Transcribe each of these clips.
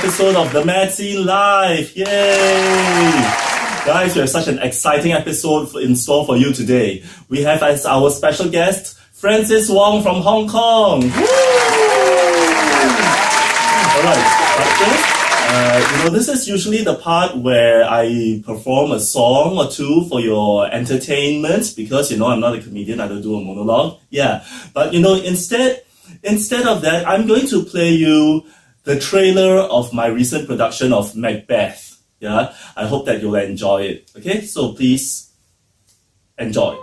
episode of The Mad Scene Live. Yay! Guys, we have such an exciting episode in store for you today. We have as our special guest, Francis Wong from Hong Kong. Woo! Alright, but first, this is usually the part where I perform a song or two for your entertainment because, I'm not a comedian, I don't do a monologue. Yeah, but, instead of that, I'm going to play you the trailer of my recent production of Macbeth. Yeah, I hope that you'll enjoy it. Okay, so please enjoy.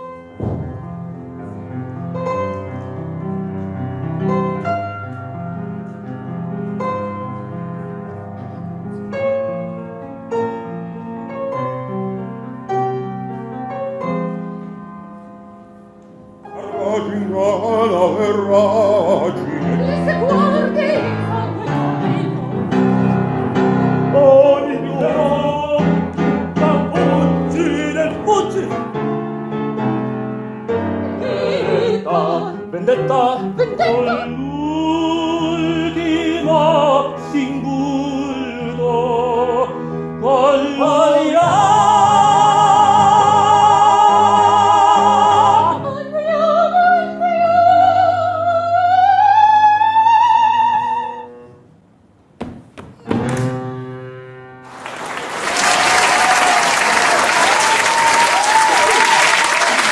Vendetta, l'ultima singuldo,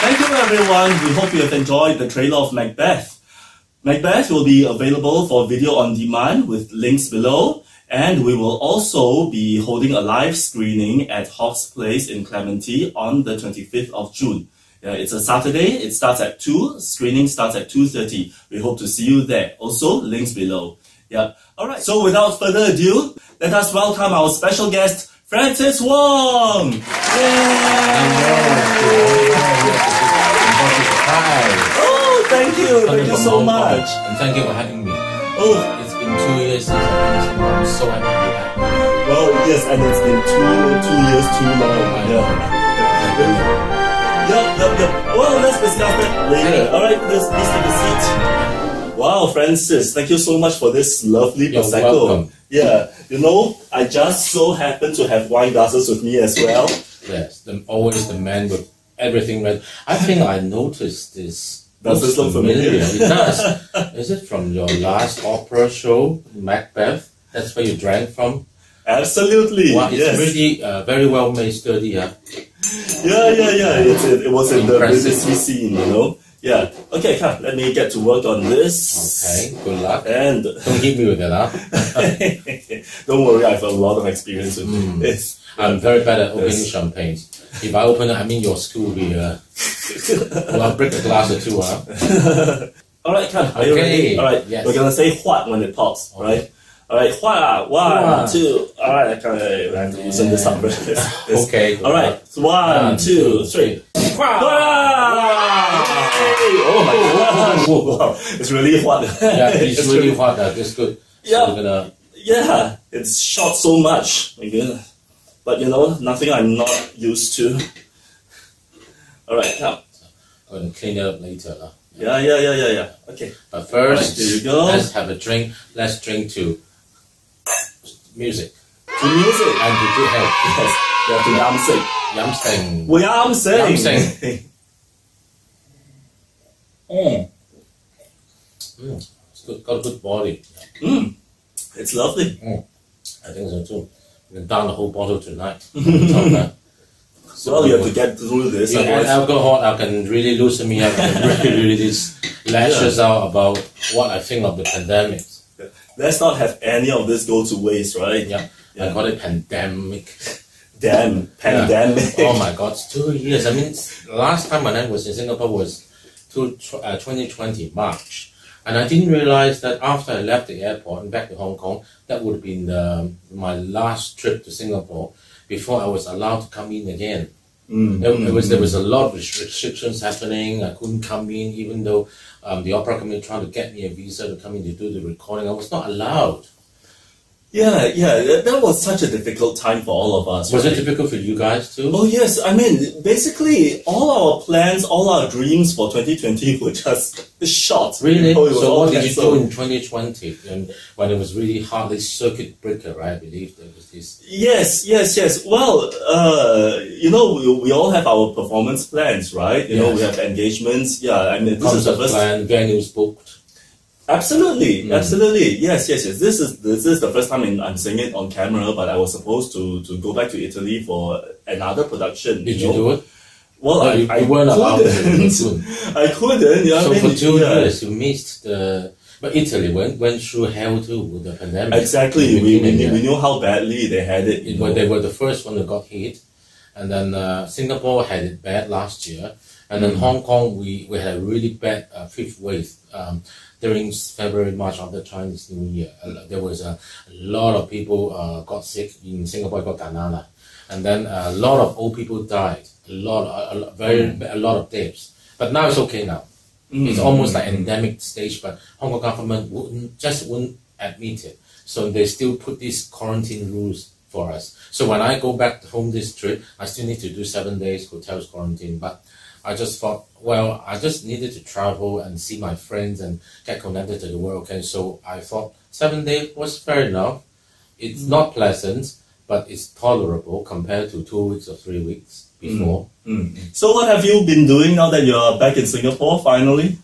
Thank you everyone, we hope you have enjoyed the trailer of Macbeth. Macbeth will be available for video on demand with links below, and we will also be holding a live screening at Hawke's Place in Clementi on the 25th of June. It's a Saturday, it starts at 2, screening starts at 2:30. We hope to see you there. Also, links below. Alright, so without further ado, let us welcome our special guest, Francis Wong! Thank you so much. And thank you for having me. Oh, it's been 2 years since I've been in Singapore. I'm so happy to be back. Well, yes, and it's been two years too long. Yep. Well, let's discuss that later. Alright, please take a seat. Wow, Francis, thank you so much for this lovely prosecco. Yeah, I just so happen to have wine glasses with me as well. Yes, always the man with everything ready. I think I noticed this. Does this look familiar? It does. Is it from your last opera show, Macbeth? That's where you drank from? Absolutely. Wow, it's really very well made, sturdy. Yeah. It was in the BBC scene, Yeah. Okay, come. Let me get to work on this. Okay. Good luck. And don't hit me with it, huh? Don't worry, I have a lot of experience with this. I'm very bad at opening champagnes. If I open it, I mean your school will be. Well, I'll break a glass or two, huh? Alright, come. Are you ready? Alright. Yes. We're gonna say what when it pops. Alright. Alright. What? 1, 2. Alright. Okay. I have to loosen this up. Okay. Alright. 1, 2, 3. Oh my god! Wow. It's really hot. Yeah, it's really hot. That's good. Yeah. So yeah. It's shot so much. My goodness. But nothing I'm not used to. Alright, come. I'm going to clean it up later. Yeah. Okay. But first, here you go. Let's have a drink. Let's drink to music. To music? And to good health. Yes. We have to yam sing. Yam sing. We yam sing. Yam sing. It's good. Got a good body. It's lovely. I think so too. We can down the whole bottle tonight. Well, you have to get through this. You add alcohol, I can really loosen me up and really just lashes out about what I think of the pandemic. Let's not have any of this go to waste, right? Yeah. I call it pandemic. Pandemic. Oh my God, it's 2 years. I mean, last time when I was in Singapore was 2020, March. And I didn't realize that after I left the airport and back to Hong Kong, that would have been my last trip to Singapore before I was allowed to come in again. There was a lot of restrictions happening. I couldn't come in, even though the opera company trying to get me a visa to come in to do the recording. I was not allowed. Yeah, that was such a difficult time for all of us. Was right? it difficult for you guys too? Oh yes, I mean, basically all our plans, all our dreams for 2020 were just shot. Really? You know, it was So all what did you do cancelled. in 2020 when it was really hard, this circuit breaker, right? I believe there was this. Yes. Well, you know, we all have our performance plans, right? You know, we have engagements. Yeah, I mean, this is the Concert first. plan, venues booked. Absolutely. Yes. This is the first time I'm saying it on camera, but I was supposed to go back to Italy for another production. Did you know? do it? Well, No, I you weren't allowed to. couldn't. I couldn't. Yeah, So I mean, for 2 yeah. years you missed the. But Italy went through hell too with the pandemic. Exactly. We knew how badly they had it. You know? They were the first one that got hit, and then Singapore had it bad last year, and then Hong Kong we had a really bad fifth wave during February, March after Chinese New Year. There was a lot of people got sick in Singapore, got Danana, and then a lot of old people died. A lot of deaths. But now it's okay now. It's almost like endemic stage, but Hong Kong government wouldn't admit it. So they still put these quarantine rules for us. So when I go back home this trip, I still need to do 7 days hotels quarantine. But I just thought, well, I just needed to travel and see my friends and get connected to the world. Okay, so I thought 7 days was fair enough. It's not pleasant, but it's tolerable compared to 2 weeks or 3 weeks before. So what have you been doing now that you're back in Singapore finally?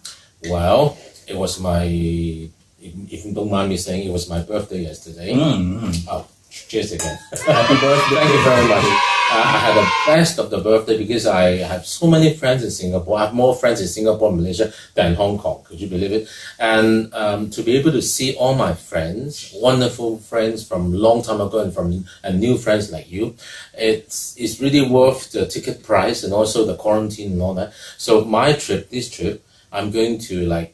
Well, it was my, if you don't mind me saying, it was my birthday yesterday. Oh, cheers again. Happy birthday. Thank you very much. I had the best of the birthday because I have so many friends in Singapore. I have more friends in Singapore and Malaysia than Hong Kong. Could you believe it? And to be able to see all my friends, wonderful friends from long time ago and new friends like you, it's really worth the ticket price and also the quarantine and all that. So this trip, I'm going to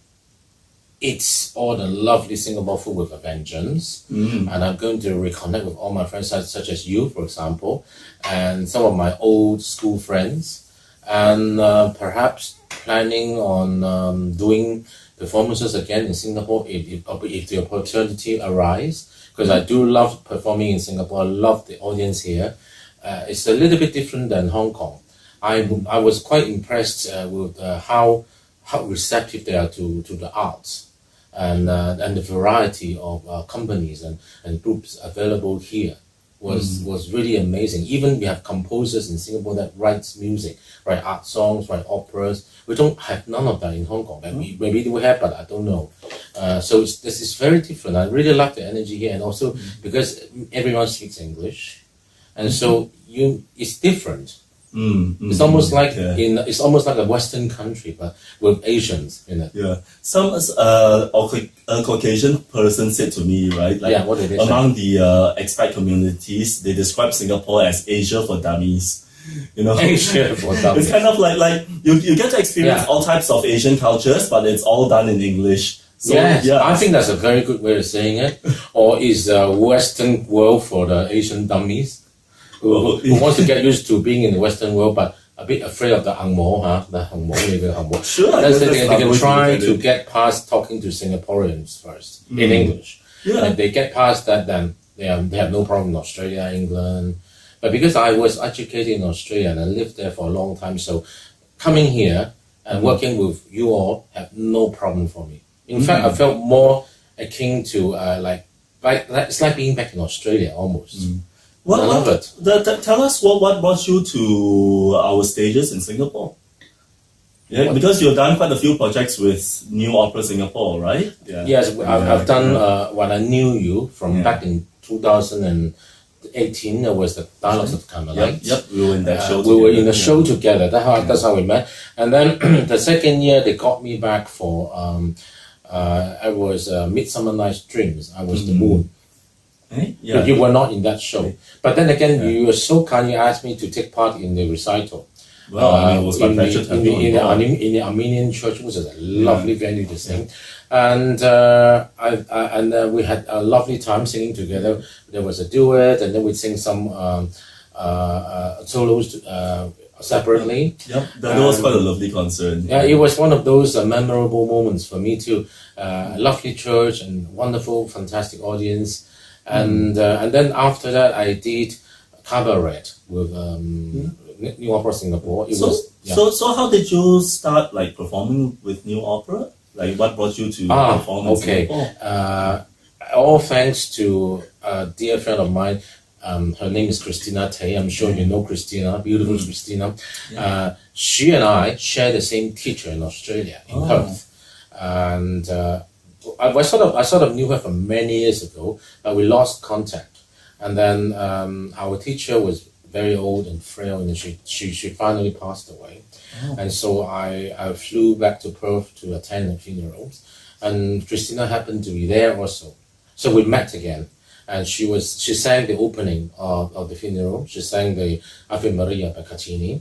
eat all the lovely Singapore food with a vengeance, and I'm going to reconnect with all my friends such as you, for example, and some of my old school friends, and perhaps planning on doing performances again in Singapore if the opportunity arises, because I do love performing in Singapore. I love the audience here. It's a little bit different than Hong Kong. I was quite impressed with how receptive they are to the arts. And the variety of companies and groups available here was really amazing. Even we have composers in Singapore that writes music, write art songs, write operas. We don't have none of that in Hong Kong. Maybe we have, but I don't know. So this is very different. I really like the energy here, and also because everyone speaks English, and so it's different. It's almost like it's almost like a Western country, but with Asians in it. Yeah, some a Caucasian person said to me, right? What did they among the expat communities, they describe Singapore as Asia for dummies. You know, Asia for dummies. It's kind of like you get to experience all types of Asian cultures, but it's all done in English. So, I think that's a very good way of saying it. Or is Western world for the Asian dummies? Who wants to get used to being in the Western world, but a bit afraid of the Ang Mo, the Ang Mo. Sure, they can try to get past talking to Singaporeans first in English. Yeah. And if they get past that, then they have no problem in Australia, England. But because I was educated in Australia and I lived there for a long time, so coming here and working with you all have no problem for me. In fact, I felt more akin to it's like being back in Australia almost. I love it. Tell us what brought you to our stages in Singapore. Yeah, because you've done quite a few projects with New Opera Singapore, right? Yeah. Yes, I've done when I knew you from back in 2018. There was the Dialogues of Carmelite. Yep, we were in that show. We were in the show together. That's how we met. And then the second year they got me back for I was Midsummer Night's Dreams. I was the moon. Yeah. But you were not in that show. But then again, you were so kind, you asked me to take part in the recital. Well, it was my pleasure to have you on board. In the Armenian church, which is a lovely venue to sing. And we had a lovely time singing together. There was a duet, and then we'd sing some solos separately. Yep, that was quite a lovely concert. Yeah, it was one of those memorable moments for me too. A lovely church and wonderful, fantastic audience. And then after that, I did cabaret with New Opera Singapore. So how did you start like performing with New Opera? Like what brought you to perform in Singapore? All thanks to a dear friend of mine. Her name is Christina Tay. I'm sure you know Christina, beautiful Christina. Yeah. She and I share the same teacher in Australia, in Perth. And I sort of knew her from many years ago, but we lost contact. And then our teacher was very old and frail, and she finally passed away. And so I flew back to Perth to attend the funeral. And Christina happened to be there also. So we met again. And she sang the opening of the funeral. She sang the Ave Maria by Caccini.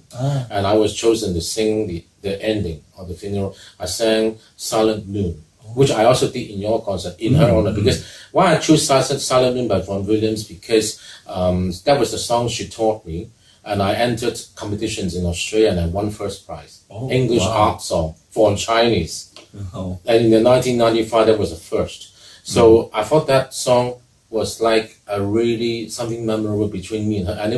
And I was chosen to sing the ending of the funeral. I sang Silent Noon, which I also did in your concert in her honor. Because why I chose Silent Noon by Vaughan Williams, because that was the song she taught me. And I entered competitions in Australia and I won first prize. English art song for Chinese. And in the 1995, that was the first. So I thought that song was like a really something memorable between me and her. And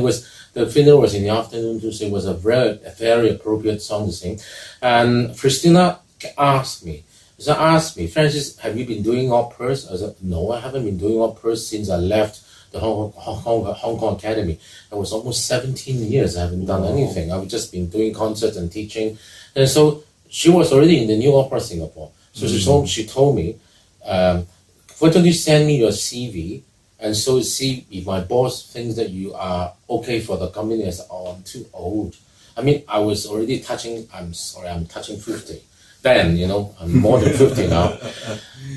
the funeral was in the afternoon too, so it was a very appropriate song to sing. And Christina asked me, Francis, have you been doing operas? I said, no, I haven't been doing operas since I left the Hong Kong Academy. It was almost 17 years I haven't done anything. I've just been doing concerts and teaching. And so she was already in the New Opera Singapore. So she told me, why don't you send me your CV and so see if my boss thinks that you are okay for the company. I said, I'm too old. I mean, I was already I'm touching 50. Then, I'm more than 50 now.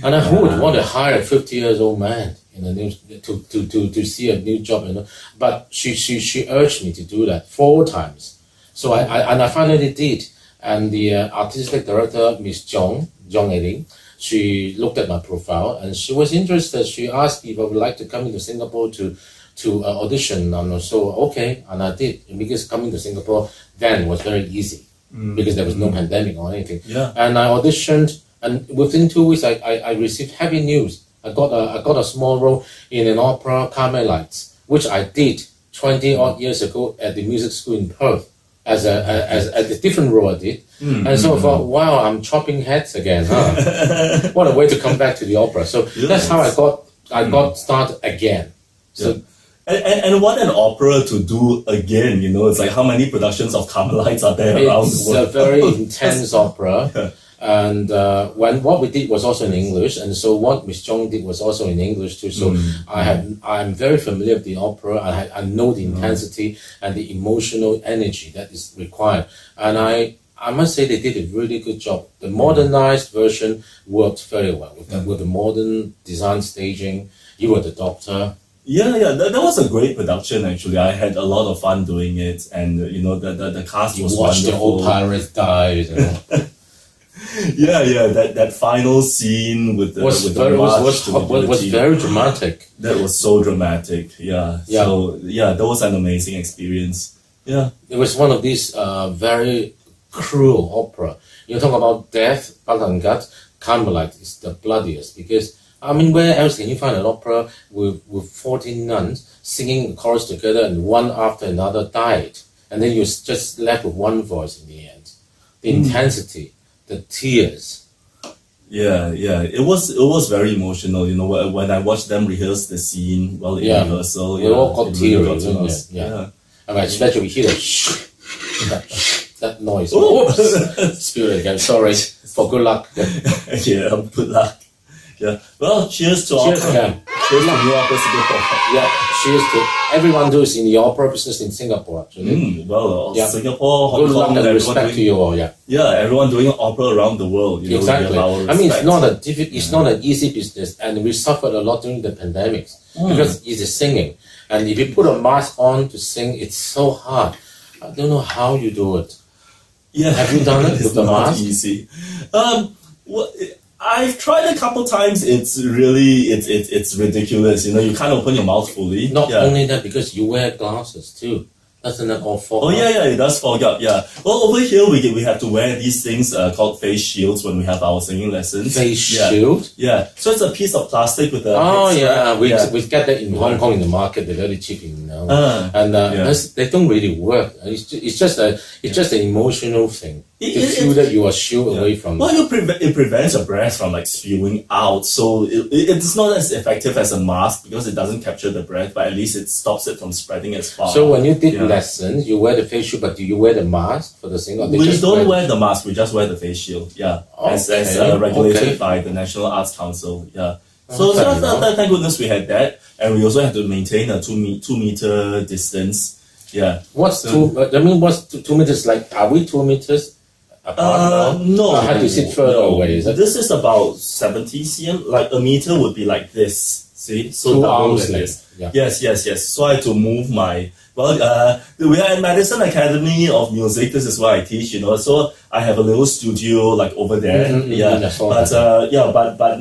And who would want to hire a 50 years old man to see a new job, But she urged me to do that 4 times. So I finally did. And the artistic director, Miss Zhong Eiling, she looked at my profile and she was interested. She asked if I would like to come into Singapore to audition. And so, okay, and I did. Because coming to Singapore then was very easy because there was no pandemic or anything. Yeah. And I auditioned, and within 2 weeks, I received happy news. I got a small role in an opera, Carmelites, which I did 20 odd years ago at the music school in Perth. As a different role I did. And so I thought, wow, I'm chopping heads again, huh? What a way to come back to the opera. So that's how I got started again. So and what an opera to do again, it's like how many productions of Carmelites are there around the world? It's a very intense opera. Yeah. And what we did was also in English, and so what Miss Zhong did was also in English too. So I'm very familiar with the opera. I know the intensity and the emotional energy that is required. And I must say they did a really good job. The modernized version worked very well with the modern design staging. You were the doctor. Yeah, that was a great production actually. I had a lot of fun doing it, and the cast was wonderful. Watched the old pirates die. Yeah, that final scene with the was very dramatic. That was so dramatic. Yeah. So that was an amazing experience. Yeah. It was one of these very cruel opera. You talk about death, Balangat, Carmelite is the bloodiest, because where else can you find an opera with 14 nuns singing the chorus together and one after another died, and then you're just left with one voice in the end. The intensity, the tears. Yeah, it was very emotional. When I watched them rehearse the scene in rehearsal, we all got tears. Yeah. And especially we hear that noise. Oops. Spirit again. Sorry. For good luck. Yeah, good luck. Yeah. Well, cheers to opera. Cheers to New Opera Singapore. Yeah. Cheers to everyone who's in the opera business in Singapore, actually. Singapore, Hong Kong, Kong, and respect to you all. Yeah, everyone doing opera around the world. Exactly. It's not an easy business, and we suffered a lot during the pandemics because it's singing, and if you put a mask on to sing, it's so hard. I don't know how you do it. Yeah, have you done it with the mask? It's not easy. I've tried a couple times. It's really, it's ridiculous. You can't open your mouth fully. Not only that, because you wear glasses too. Doesn't it all fall Oh out? yeah, it does fog up. Yeah. Well, over here we have to wear these things called face shields when we have our singing lessons. Face shield? Yeah. So it's a piece of plastic with a. Oh head yeah, strap. we get that in Hong Kong in the market. They're very cheap, you know. And yeah. they don't really work. It's just an emotional thing. To feel that you are shielded away from. Well, it prevents your breath from like spewing out, so it's not as effective as a mask because it doesn't capture the breath, but at least it stops it from spreading as far. So when you did lessons, you wear the face shield, but do you wear the mask for the singer? We don't wear the mask; we just wear the face shield. Yeah, as regulated by the National Arts Council. Yeah. So thank goodness we had that, and we also had to maintain a 2 meter distance. Yeah. What's 2 meters like? Are we 2 meters? No. I had to sit further away. Is it? This is about 70 cm. Like a meter would be like this. See, so 2 double arms like length. this. Yes. So I had to move my. Well, we are at Madison Academy of Music. This is where I teach. You know, so I have a little studio like over there. But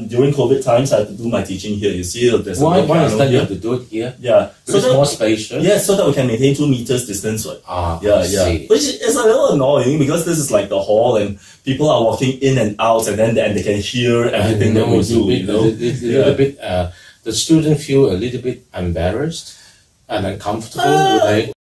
during COVID times, I had to do my teaching here. You see, there's why is that you have to do it here? Yeah, so it's more spacious. Yeah, so that we can maintain 2 meters distance. Right? See. Which is a little annoying because this is like the hall and people are walking in and out, and they can hear everything that we do. It's a little bit. The students feel a little bit embarrassed and uncomfortable. Would they?